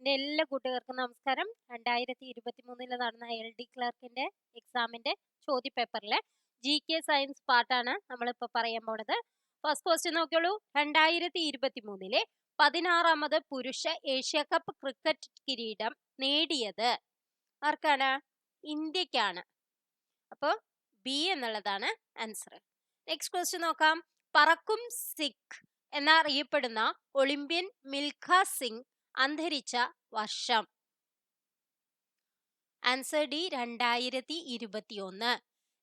എൻ്റെ എല്ലാ കൂട്ടുകാർക്കും നമസ്കാരം. 2023 നടന്ന LD ക്ലർക്കിന്റെ എക്സാമിന്റെ ചോദ്യപേപ്പറിലെ GK സയൻസ് പാർട്ടാണ് നമ്മളിപ്പോൾ പറയാൻ പോണത്. First question നോക്കിയോളൂ. 2023 16ാമത് പുരുഷ ഏഷ്യ കപ്പ് ക്രിക്കറ്റ് കിരീടം നേടിയത് ആർക്കാണ്? ഇന്ത്യക്കാണ്. അപ്പോൾ ബി എന്നുള്ളതാണ് ആൻസർ. നെക്സ്റ്റ് ക്വസ്റ്റ്യൻ നോക്കാം. പറക്കും സിഖ് എന്നറിയപ്പെടുന്ന ഒളിമ്പ്യൻ മിൽഖ സിംഗ് അന്തരിച്ച വർഷം? Answer D, 2021.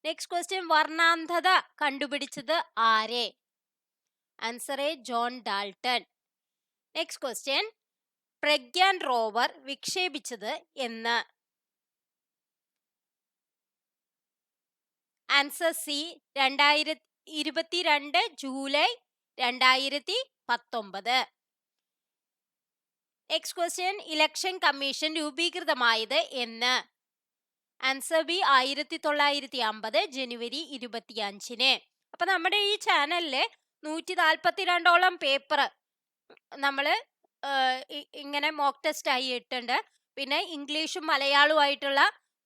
Next question. വർണ്ണാന്ധത കണ്ടുപിടിച്ചത് ആരെ? Answer A, John Dalton. Next question. Pragyan rover വിക്ഷേപിച്ചത് എന്ന്? Answer C, 2022 July 2019. Next question. Election commission രൂപീകൃതമായത് എന്ന്? ആൻസർ ബി, 1950 ജനുവരി 25. അപ്പൊ നമ്മുടെ ഈ ചാനലില് 142ഓളം പേപ്പർ നമ്മൾ ഇങ്ങനെ മോക്ക് ടെസ്റ്റ് ആയി ഇട്ടുണ്ട്. പിന്നെ ഇംഗ്ലീഷും മലയാളവുമായിട്ടുള്ള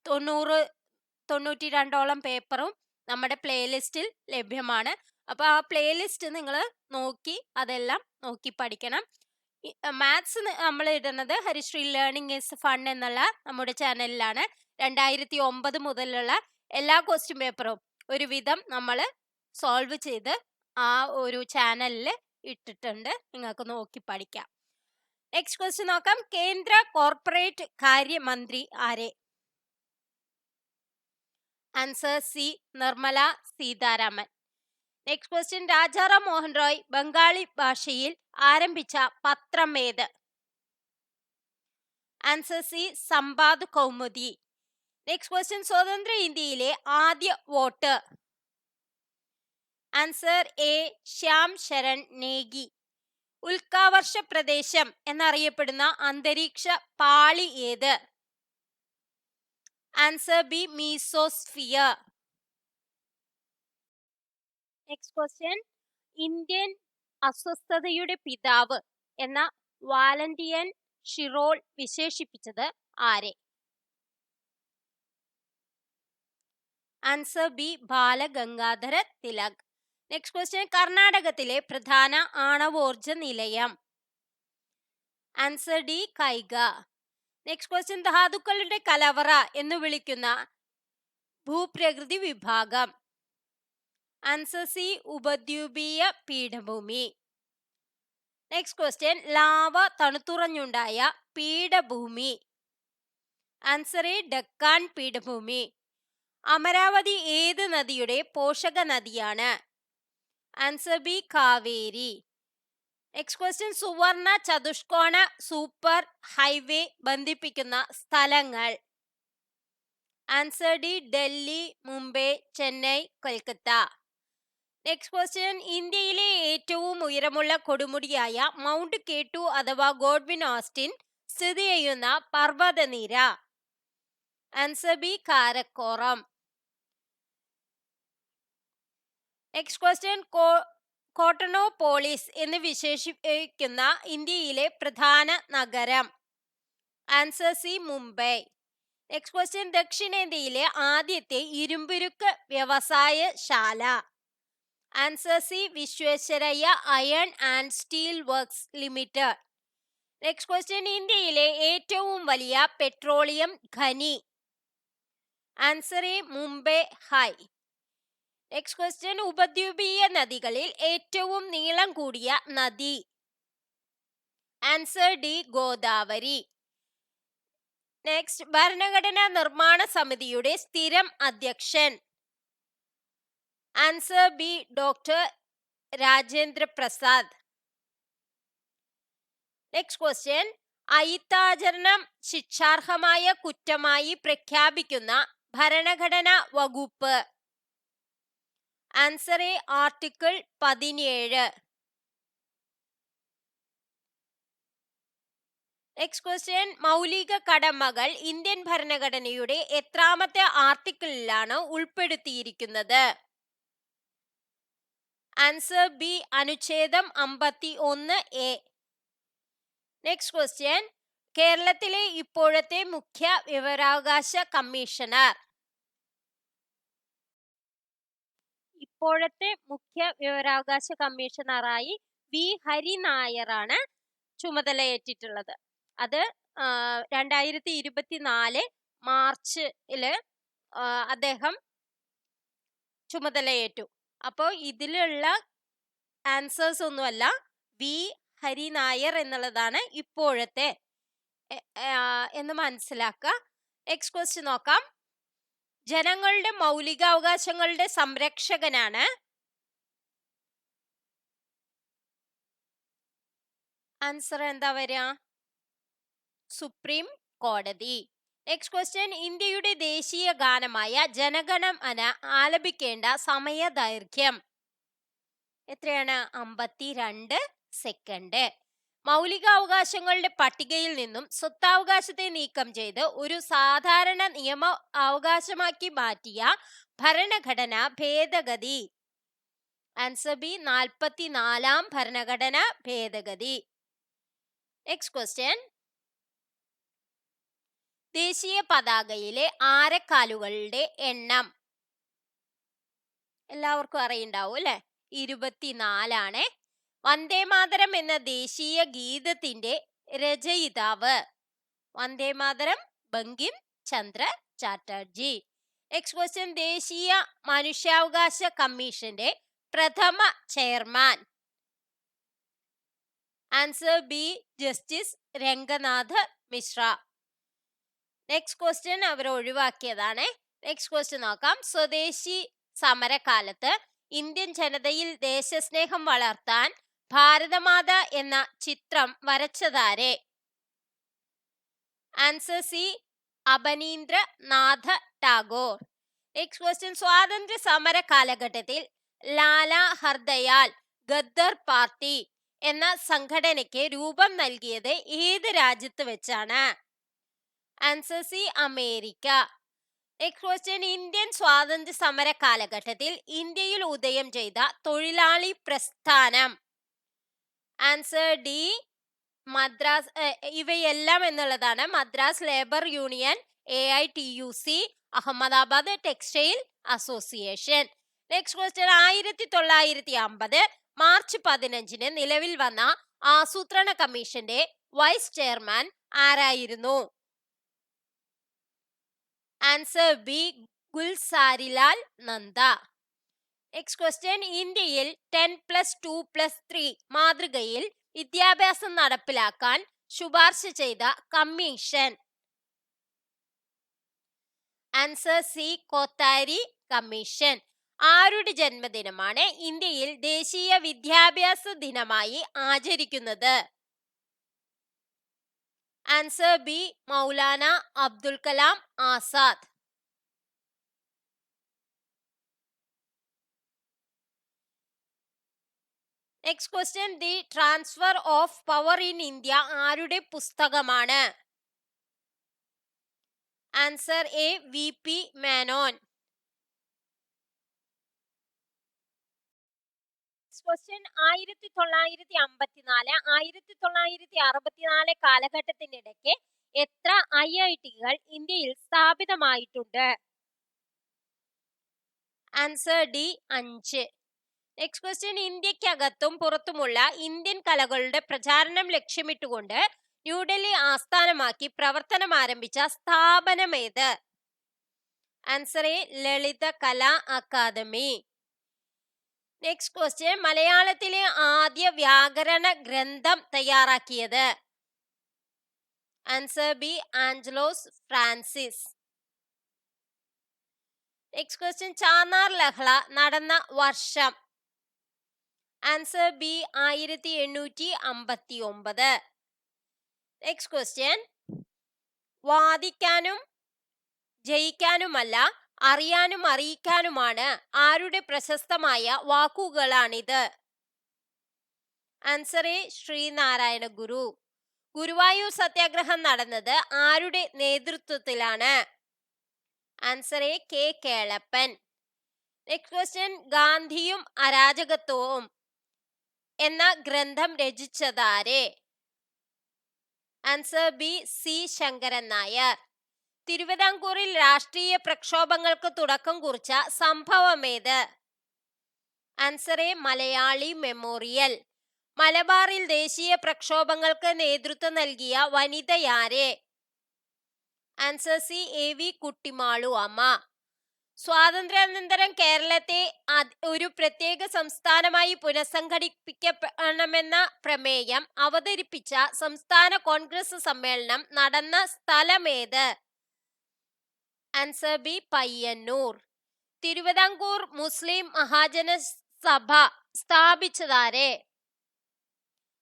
92ഓളം പേപ്പറും നമ്മുടെ പ്ലേലിസ്റ്റിൽ ലഭ്യമാണ്. അപ്പോൾ ആ പ്ലേലിസ്റ്റ് നിങ്ങൾ നോക്കി അതെല്ലാം നോക്കി പഠിക്കണം. മാത്സ് നമ്മൾ ഇടുന്നത് ഹരിശ്രീ ലേണിംഗ് ഈസ് ഫൺ എന്നുള്ള നമ്മുടെ ചാനലിലാണ്. 2009 മുതലുള്ള എല്ലാ ക്വസ്റ്റ്യൻ പേപ്പറും ഒരുവിധം നമ്മൾ സോൾവ് ചെയ്ത് ആ ഒരു ചാനലിൽ ഇട്ടിട്ടുണ്ട്. നിങ്ങൾക്ക് നോക്കി പഠിക്കാം. നെക്സ്റ്റ് ക്വസ്റ്റ്യൻ നോക്കാം. കേന്ദ്ര കോർപ്പറേറ്റ് കാര്യമന്ത്രി ആരെ? Answer C, Nirmala Sitharaman. Next question. Rajaram Mohan Roy Bengali ഭാഷയിൽ ആരംഭിച്ച പത്രം ഏത്? Answer C, Sambad Kaumudi. Next question. സ്വതന്ത്ര ഇന്ത്യയിലെ ആദ്യ vote? Answer A, Shyam Saran Negi. ഉൽക്കാവർഷ പ്രദേശം എന്നറിയപ്പെടുന്ന അന്തരീക്ഷ പാളി ഏത്? Answer B, mesosphere. Next question. Indian അസ്വസ്ഥതയുടെ പിതാവ് എന്ന വാലന്റിയൻ ഷിറോൾ വിശേഷിപ്പിച്ചത് ആരെ? Answer B, Balagangadhara Tilak. Next question. കർണാടകത്തിലെ പ്രധാന ആണവോർജ നിലയം? Answer D, Kaiga. Next question. ധാതുക്കളുടെ കലവറ എന്ന് വിളിക്കുന്ന ഭൂപ്രകൃതി വിഭാഗം? ആൻസർ സി, ഉപദ്വീപീയ പീഠഭൂമി. Next question. ലാവ തണുത്തുറഞ്ഞുണ്ടായ പീഠഭൂമി? ആൻസർ എ, ഡക്കാൻ പീഠഭൂമി. അമരാവതി ഏത് നദിയുടെ പോഷക നദിയാണ്? Answer B, Kaveri. Next question. സുവർണ ചതുഷ്കോണ സൂപ്പർ ഹൈവേ ബന്ധിപ്പിക്കുന്ന സ്ഥലങ്ങൾ? Answer D, Delhi, Mumbai, Chennai, Kolkata. Next question. ഇന്ത്യയിലെ ഏറ്റവും ഉയരമുള്ള കൊടുമുടിയായ മൗണ്ട് K2 അഥവാ ഗോഡ്വിൻ ഓസ്റ്റിൻ സ്ഥിതി ചെയ്യുന്ന പർവ്വതനിര? Answer B, Karakoram. Next question. Cottonopolis എന്ന് വിശേഷിപ്പിക്കുന്ന ഇന്ത്യയിലെ പ്രധാന നഗരം? Answer C, Mumbai. Next question. ദക്ഷിണേന്ത്യയിലെ ആദ്യത്തെ ഇരുമ്പുരുക്ക് വ്യവസായശാല? Answer C, Visvesvaraya iron and steel works limited. Next question. ഇന്ത്യയിലെ ഏറ്റവും വലിയ പെട്രോളിയം ഖനി? Answer A, Mumbai High. Next question. ഉപദ്വീപീയ നദികളിൽ ഏറ്റവും നീളം കൂടിയ നദി? Answer D, Godavari. നെക്സ്റ്റ്. ഭരണഘടനാ നിർമ്മാണ സമിതിയുടെ സ്ഥിരം അധ്യക്ഷൻ? Answer B, doctor Rajendra Prasad. Next question. അയിത്താചരണം ശിക്ഷാർഹമായ കുറ്റമായി പ്രഖ്യാപിക്കുന്ന ഭരണഘടനാ വകുപ്പ്? Answer A, article 17. Next question. മൗലിക കടമകൾ ഇന്ത്യൻ ഭരണഘടനയുടെ എത്രാമത്തെ ആർട്ടിക്കിളിലാണ് ഉൾപ്പെടുത്തിയിരിക്കുന്നത്? ആൻസർ ബി, അനുച്ഛേദം 51A. Next question. കേരളത്തിലെ ഇപ്പോഴത്തെ മുഖ്യ വിവരാവകാശ കമ്മീഷണർ. ഇപ്പോഴത്തെ മുഖ്യ വിവരാവകാശ കമ്മീഷണറായി വി ഹരിനായരാണ് ചുമതലയേറ്റിട്ടുള്ളത്. അത് 2024 മാർച്ചില് അദ്ദേഹം ചുമതലയേറ്റു. അപ്പോൾ ഇതിലുള്ള ആൻസേഴ്സ് ഒന്നുമല്ല, വി ഹരിനായർ എന്നുള്ളതാണ് ഇപ്പോഴത്തെ എന്ന് മനസ്സിലാക്കുക. നെക്സ്റ്റ് ക്വസ്റ്റ്യൻ നോക്കാം. ജനങ്ങളുടെ മൗലികാവകാശങ്ങളുടെ സംരക്ഷകനാണ്. ആൻസർ എന്താ വരിക? സുപ്രീം കോടതി. Next question. ഇന്ത്യയുടെ ദേശീയ ഗാനമായ ജനഗണമന ആലപിക്കേണ്ട സമയദൈർഘ്യം എത്രയാണ്? 52 സെക്കൻഡ്. മൗലികാവകാശങ്ങളുടെ പട്ടികയിൽ നിന്നും സ്വത്താവകാശത്തെ നീക്കം ചെയ്ത് ഒരു സാധാരണ നിയമ അവകാശമാക്കി മാറ്റിയ ഭരണഘടന ഭേദഗതി. ആൻസർ ബി, 44ാം ഭരണഘടന ഭേദഗതി. Next question. ദേശീയ പതാകയിലെ ആരക്കാലുകളുടെ എണ്ണം എല്ലാവർക്കും അറിയുണ്ടാവും അല്ലെ? 24 വന്ദേമാതരം എന്ന ദേശീയ ഗീതത്തിന്റെ രചയിതാവ്? വന്ദേമാതരം ബങ്കിം ചന്ദ്ര ചാറ്റർജി. Next question. ദേശീയ മനുഷ്യാവകാശ കമ്മീഷന്റെ പ്രഥമ chairman? Answer B, justice Ranganath Mishra. Next question അവർ ഒഴിവാക്കിയതാണ്. നെക്സ്റ്റ് ക്വസ്റ്റ്യൻ നോക്കാം. സ്വദേശി സമരകാലത്ത് ഇന്ത്യൻ ജനതയിൽ ദേശസ്നേഹം വളർത്താൻ ഭാരതമാത എന്ന ചിത്രം വരച്ചതാരെ? Answer C, Abanindranath Tagore. Next question. സ്വാതന്ത്ര്യ സമര കാലഘട്ടത്തിൽ ലാലാ ഹർദയാൽ ഗദ്ദർ പാർട്ടി എന്ന സംഘടനയ്ക്ക് രൂപം നൽകിയത് ഏത് രാജ്യത്ത് വെച്ചാണ്? Answer C, America. Next question. Indian സ്വാതന്ത്ര്യ സമര കാലഘട്ടത്തിൽ ഇന്ത്യയിൽ ഉദയം ചെയ്ത തൊഴിലാളി പ്രസ്ഥാനം? Answer D, Madras. ഇവയെല്ലാം എന്നുള്ളതാണ്. Madras labour union, AITUC, Ahmedabad textile association. Next question. 1950 March 15 നിലവിൽ വന്ന ആസൂത്രണ കമ്മീഷന്റെ വൈസ് ചെയർമാൻ ആരായിരുന്നു? Answer B, Gulzarilal Nanda. Next question. ഇന്ത്യയിൽ 10+2+3 മാതൃകയിൽ വിദ്യാഭ്യാസം നടപ്പിലാക്കാൻ ശുപാർശ ചെയ്ത commission? Answer C, Kothari commission. ആരുടെ ജന്മദിനമാണ് ഇന്ത്യയിൽ ദേശീയ വിദ്യാഭ്യാസ ദിനമായി ആചരിക്കുന്നത്? Answer B, Maulana Abdul Kalam Azad. Next question. The transfer of power in India ആരുടെ പുസ്തകമാണ്? Answer A, VP Menon. Question. 1954 1964 കാലഘട്ടത്തിനിടയ്ക്ക് എത്ര IIT-കൾ ഇന്ത്യയിൽ സ്ഥാപിതമായിട്ടുണ്ട്? Answer D, 5. Next question. ഇന്ത്യക്കകത്തും പുറത്തുമുള്ള ഇന്ത്യൻ കലകളുടെ പ്രചാരണം ലക്ഷ്യമിട്ടുകൊണ്ട് ന്യൂഡൽഹി ആസ്ഥാനമാക്കി പ്രവർത്തനം ആരംഭിച്ച സ്ഥാപനം ഏത്? Answer A, Lalit Kala Akademi. Next question. മലയാളത്തിലെ ആദ്യ വ്യാകരണ ഗ്രന്ഥം തയ്യാറാക്കിയത്? Answer B, Angelos Francis. Next question. Channar ലഹള നടന്ന വർഷം? Answer B, 1859. Next question. വാദിക്കാനും ജയിക്കാനുമല്ല, അറിയാനും അറിയിക്കാനുമാണ് ആരുടെ പ്രശസ്തമായ വാക്കുകളാണിത്? Answer A, Sree Narayana Guru. ഗുരുവായൂർ സത്യാഗ്രഹം നടന്നത് ആരുടെ നേതൃത്വത്തിലാണ്? Answer A, K. Kelappan. Next question. ഗാന്ധിയും അരാജകത്വവും എന്ന ഗ്രന്ഥം രചിച്ചതാരെ? Answer B C Sankaran Nair. തിരുവിതാംകൂറിൽ രാഷ്ട്രീയ പ്രക്ഷോഭങ്ങൾക്ക് തുടക്കം കുറിച്ച സംഭവമേത്? Answer A Malayali Memorial. മലബാറിൽ ദേശീയ പ്രക്ഷോഭങ്ങൾക്ക് നേതൃത്വം നൽകിയ വനിതയാരെ? Answer C A V Kuttimalu Amma. സ്വാതന്ത്ര്യാനന്തരം കേരളത്തെ ഒരു പ്രത്യേക സംസ്ഥാനമായി പുനഃസംഘടിപ്പിക്കണമെന്ന പ്രമേയം അവതരിപ്പിച്ച സംസ്ഥാന കോൺഗ്രസ് സമ്മേളനം നടന്ന സ്ഥലമേത്? Answer B Payyanur. Thiruvithamkoor Muslim Mahajana Sabha സ്ഥാപിച്ചതാരെ?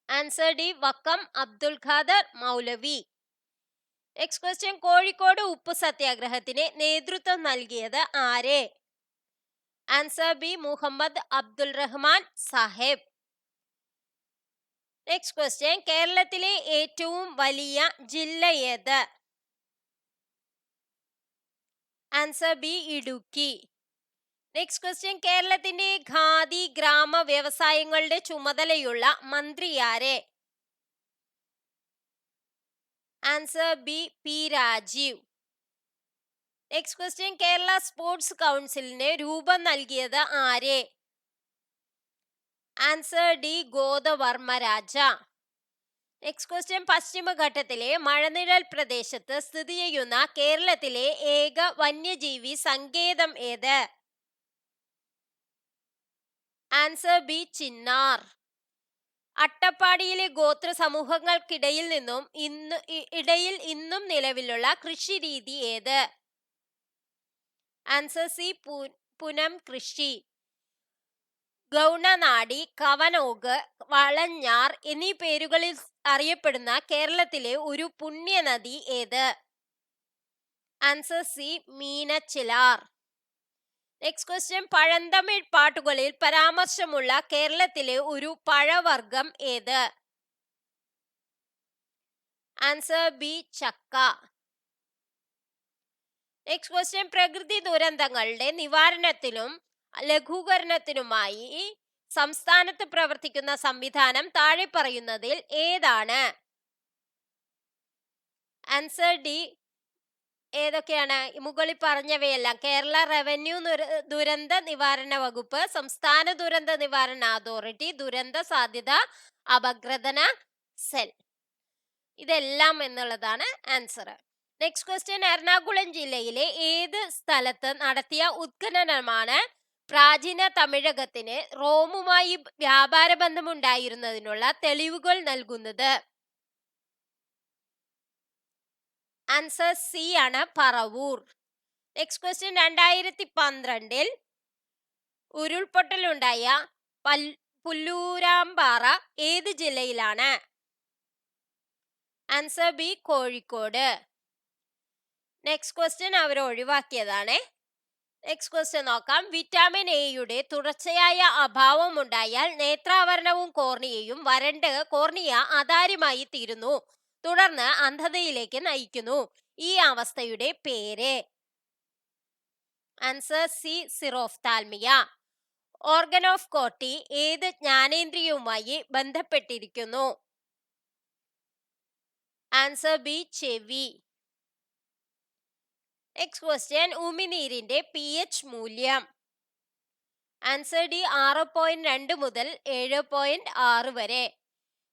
Answer D Vakkom Abdul Khader Moulavi. Next question, Kozhikode ഉപ്പു സത്യാഗ്രഹത്തിന് നേതൃത്വം നൽകിയത് ആരെ? Answer B Muhammad Abdul Rahman Sahib. Next question, കേരളത്തിലെ ഏറ്റവും വലിയ ജില്ല ഏത്? Answer B Idukki. Next question, കേരളത്തിന്റെ ഖാദി ഗ്രാമ വ്യവസായങ്ങളുടെ ചുമതലയുള്ള മന്ത്രി ആരെ? Answer B P Rajeev. Next question, Kerala sports കൗൺസിലിന് രൂപം നൽകിയത് ആരെ? Answer D Godavarma Raja. Next question, പശ്ചിമഘട്ടത്തിലെ മഴനിഴൽ പ്രദേശത്ത് സ്ഥിതി ചെയ്യുന്ന കേരളത്തിലെ ഏക വന്യജീവി സങ്കേതം ഏത്? Answer B Chinnar. അട്ടപ്പാടിയിലെ ഗോത്ര സമൂഹങ്ങൾക്കിടയിൽ ഇന്നും നിലവിലുള്ള കൃഷിരീതി ഏത്? ആൻസർ സി പുനം കൃഷി. ഗൗണനാടി, കവനോഗ്, വളഞ്ഞാർ എന്നീ പേരുകളിൽ അറിയപ്പെടുന്ന കേരളത്തിലെ ഒരു പുണ്യനദി ഏത്? Answer C Meenachilar. Next question, പഴന്തമിഴ് പാട്ടുകളിൽ പരാമർശമുള്ള കേരളത്തിലെ ഒരു പഴവർഗം ഏത്? ആൻസർ ബി ചക്ക. നെക്സ്റ്റ് ക്വസ്റ്റ്യൻ, പ്രകൃതി ദുരന്തങ്ങളുടെ നിവാരണത്തിനും ലഘൂകരണത്തിനുമായി സംസ്ഥാനത്ത് പ്രവർത്തിക്കുന്ന സംവിധാനം താഴെ പറയുന്നതിൽ ഏതാണ്? ആൻസർ ഡി ഏതൊക്കെയാണ്? മുകളിൽ പറഞ്ഞവയെല്ലാം. കേരള റവന്യൂ ദുരന്ത നിവാരണ വകുപ്പ്, സംസ്ഥാന ദുരന്ത നിവാരണ അതോറിറ്റി, ദുരന്ത സാധ്യത അപഗ്രഥന സെൽ. ഇതെല്ലാം എന്നുള്ളതാണ് ആൻസർ. നെക്സ്റ്റ് ക്വസ്റ്റ്യൻ, എറണാകുളം ജില്ലയിലെ ഏത് സ്ഥലത്ത് നടത്തിയ ഉത്ഖനനമാണ് പ്രാചീന തമിഴകത്തിന് റോമുമായി വ്യാപാര ബന്ധമുണ്ടായിരുന്നതിനുള്ള തെളിവുകൾ നൽകുന്നത്? ആൻസർ സി ആണ് പറവൂർ. നെക്സ്റ്റ് ക്വസ്റ്റ്യൻ, 2012 ഉരുൾപൊട്ടലുണ്ടായ പുല്ലൂരാമ്പാറ ഏത് ജില്ലയിലാണ്? Answer B Kozhikode. Next question അവർ ഒഴിവാക്കിയതാണ്. നെക്സ്റ്റ് ക്വസ്റ്റ്യൻ നോക്കാം. വിറ്റാമിൻ എയുടെ തുടർച്ചയായ അഭാവം ഉണ്ടായാൽ നേത്രാവരണവും കോർണിയയും വരണ്ട് കോർണിയ അതാര്യമായി തീരുന്നു, തുടർന്ന് അന്ധതയിലേക്ക് നയിക്കുന്നു. ഈ അവസ്ഥയുടെ പേര്? Answer C xerophthalmia. Organ of Corti ഏത് ജ്ഞാനേന്ദ്രിയവുമായി ബന്ധപ്പെട്ടിരിക്കുന്നു? ആൻസർ ബി ചെവി. നെക്സ്റ്റ് ക്വസ്റ്റ്യൻ, ഉമിനീരിന്റെ pH മൂല്യം? ആൻസർ ഡി 6.2 മുതൽ 7.6 വരെ.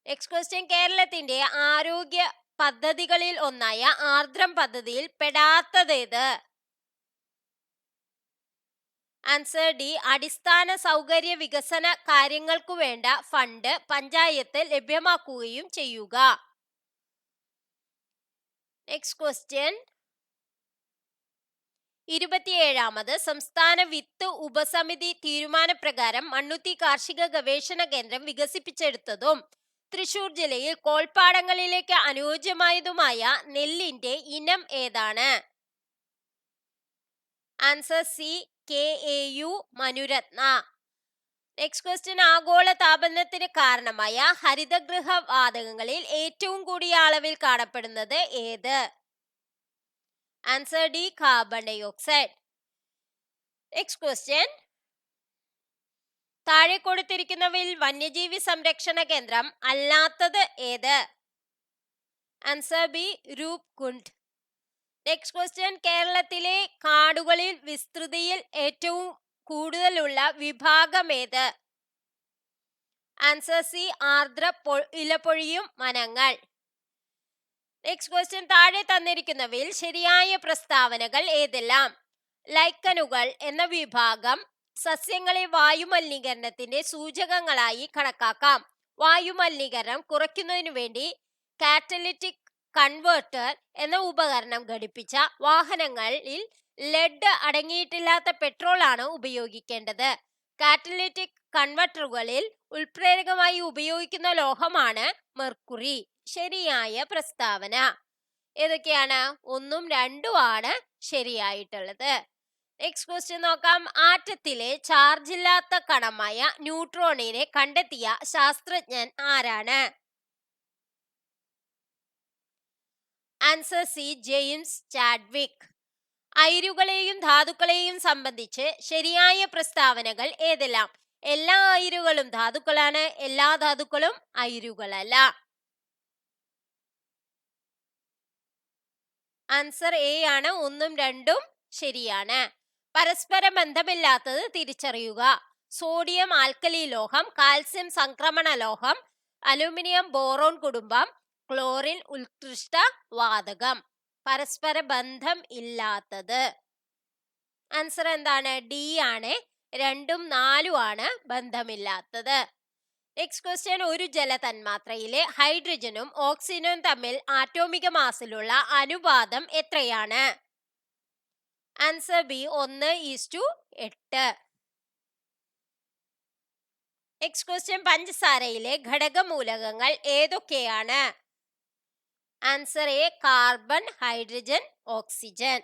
നെക്സ്റ്റ് ക്വസ്റ്റ്യൻ, കേരളത്തിന്റെ ആരോഗ്യ പദ്ധതികളിൽ ഒന്നായ ആർദ്രം പദ്ധതിയിൽ പെടാത്തതേത്? ആൻസർ ഡി അടിസ്ഥാന സൗകര്യ വികസന കാര്യങ്ങൾക്കു വേണ്ട ഫണ്ട് പഞ്ചായത്ത് ലഭ്യമാക്കുകയും ചെയ്യുക. നെക്സ്റ്റ് ക്വസ്റ്റ്യൻ, 27ാമത് സംസ്ഥാന വിത്ത് ഉപസമിതി തീരുമാനപ്രകാരം മണ്ണുത്തി കാർഷിക ഗവേഷണ കേന്ദ്രം വികസിപ്പിച്ചെടുത്തതും തൃശൂർ ജില്ലയിൽ കോൾപ്പാടങ്ങളിലേക്ക് അനുയോജ്യമായതുമായ നെല്ലിന്റെ ഇനം ഏതാണ്? Answer C KAU Manuratna. Next question, ആഗോള താപനത്തിന് കാരണമായ ഹരിതഗൃഹ വാതകങ്ങളിൽ ഏറ്റവും കൂടിയ അളവിൽ കാണപ്പെടുന്നത് ഏത്? Answer D carbon dioxide. Next question, താഴെ കൊടുത്തിരിക്കുന്നവയിൽ വന്യജീവി സംരക്ഷണ കേന്ദ്രം അല്ലാത്തത് ഏത്? Answer B Roopkund. Next question, കേരളത്തിലെ കാടുകളിൽ വിസ്തൃതിയിൽ ഏറ്റവും കൂടുതലുള്ള വിഭാഗം ഏത്? ആൻസർ സി ആർദ്ര ഇലപൊഴിയും വനങ്ങൾ. നെക്സ്റ്റ് ക്വസ്റ്റ്യൻ, താഴെ തന്നിരിക്കുന്നവയിൽ ശരിയായ പ്രസ്താവനകൾ ഏതെല്ലാം? ലൈക്കനുകൾ എന്ന വിഭാഗം സസ്യങ്ങളെ വായുമലിനീകരണത്തിന്റെ സൂചകങ്ങളായി കണക്കാക്കാം. വായുമലിനീകരണം കുറയ്ക്കുന്നതിനു വേണ്ടി കാറ്റലിറ്റിക് കൺവേർട്ടർ എന്ന ഉപകരണം ഘടിപ്പിച്ച വാഹനങ്ങളിൽ ലെഡ് അടങ്ങിയിട്ടില്ലാത്ത പെട്രോൾ ആണ് ഉപയോഗിക്കേണ്ടത്. കാറ്റലിറ്റിക് കൺവെർട്ടറുകളിൽ ഉൾപ്രേരകമായി ഉപയോഗിക്കുന്ന ലോഹമാണ് മെർക്കുറി. ശരിയായ പ്രസ്താവന ഏതൊക്കെയാണ്? 1ഉം 2ഉം ആണ് ശരിയായിട്ടുള്ളത്. നെക്സ്റ്റ് ക്വസ്റ്റ്യൻ നോക്കാം. ആറ്റത്തിലെ ചാർജ് ഇല്ലാത്ത കണമായ ന്യൂട്രോണിനെ കണ്ടെത്തിയ ശാസ്ത്രജ്ഞൻ ആരാണ്? Answer C James Chadwick. അയിരുകളെയും ധാതുക്കളെയും സംബന്ധിച്ച് ശരിയായ പ്രസ്താവനകൾ ഏതെല്ലാം? എല്ലാ അയിരുകളും ധാതുക്കളാണ്, എല്ലാ ധാതുക്കളും അയിരുകളല്ല. ആൻസർ എ ആണ്. 1ഉം 2ഉം ശരിയാണ്. പരസ്പര ബന്ധമില്ലാത്തത് തിരിച്ചറിയുക. സോഡിയം ആൽക്കലി ലോഹം, കാൽസ്യം സംക്രമണ ലോഹം, അലൂമിനിയം ബോറോൺ കുടുംബം, ക്ലോറിൻ ഉത്കൃഷ്ട വാതകം. പരസ്പര ബന്ധം ഇല്ലാത്തത്. ആൻസർ എന്താണ്? ഡി ആണ്. 2ഉം 4ഉം ആണ് ബന്ധമില്ലാത്തത്. നെക്സ്റ്റ് ക്വസ്റ്റ്യൻ, ഒരു ജലതന്മാത്രയിലെ ഹൈഡ്രജനും ഓക്സിജനും തമ്മിൽ ആറ്റോമിക മാസിലുള്ള അനുപാതം എത്രയാണ്? Answer B 1:8. നെക്സ്റ്റ് ക്വസ്റ്റ്യൻ, പഞ്ചസാരയിലെ ഘടകമൂലകങ്ങൾ ഏതൊക്കെയാണ്? Answer A carbon, hydrogen, oxygen.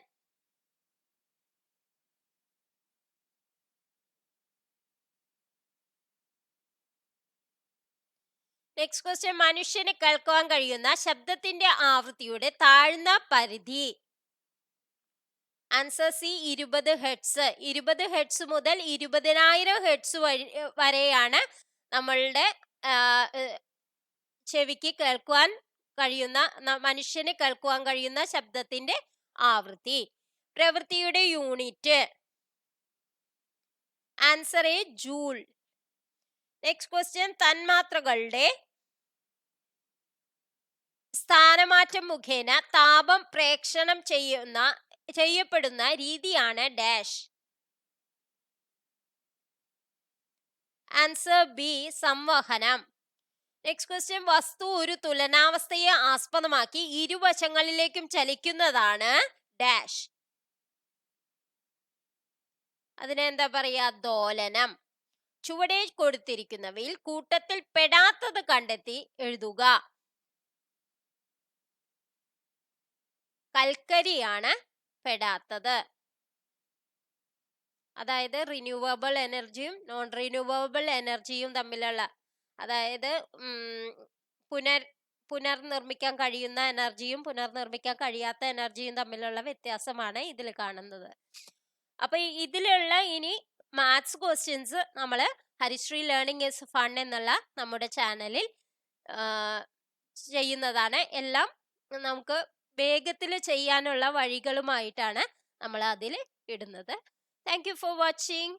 Next question, മനുഷ്യന് കേൾക്കുവാൻ കഴിയുന്ന ശബ്ദത്തിന്റെ ആവൃത്തിയുടെ താഴ്ന്ന പരിധി? Answer C 20 hertz. 20 ഹെർട്സ് മുതൽ 20,000 ഹെർട്സ് വരെയാണ് നമ്മളുടെ ചെവിക്ക് കേൾക്കുവാൻ കഴിയുന്ന, മനുഷ്യന് കേൾക്കുവാൻ കഴിയുന്ന ശബ്ദത്തിന്റെ ആവൃത്തി. പ്രവൃത്തിയുടെ unit? Answer A joule. Next question, തന്മാത്രകളുടെ സ്ഥാനമാറ്റം മുഖേന താപം പ്രേക്ഷണം ചെയ്യപ്പെടുന്ന രീതിയാണ് ഡാഷ്. ആൻസർ ബി സംവഹനം. നെക്സ്റ്റ് ക്വസ്റ്റ്യൻ, വസ്തു ഒരു തുലനാവസ്ഥയെ ആസ്പദമാക്കി ഇരുവശങ്ങളിലേക്കും ചലിക്കുന്നതാണ് ഡാഷ്. അതിനെന്താ പറയാ? ദോലനം. ചുവടെ കൊടുത്തിരിക്കുന്നവയിൽ കൂട്ടത്തിൽ പെടാത്തത് കണ്ടെത്തി എഴുതുക. കൽക്കരിയാണ് പെടാത്തത്. അതായത് റിന്യൂവബിൾ എനർജിയും നോൺ റിന്യൂവബിൾ എനർജിയും തമ്മിലുള്ള, അതായത് പുനർനിർമ്മിക്കാൻ കഴിയുന്ന എനർജിയും പുനർനിർമ്മിക്കാൻ കഴിയാത്ത എനർജിയും തമ്മിലുള്ള വ്യത്യാസമാണ് ഇതിൽ കാണുന്നത്. അപ്പൊ ഇതിലുള്ള ഇനി മാത്സ് ക്വസ്റ്റ്യൻസ് നമ്മൾ ഹരിശ്രീ ലേണിംഗ് ഈസ് ഫൺ എന്നുള്ള നമ്മുടെ ചാനലിൽ ചെയ്യുന്നതാണ്. എല്ലാം നമുക്ക് വേഗത്തിൽ ചെയ്യാനുള്ള വഴികളുമായിട്ടാണ് നമ്മൾ അതിൽ ഇടുന്നത്. Thank you for watching.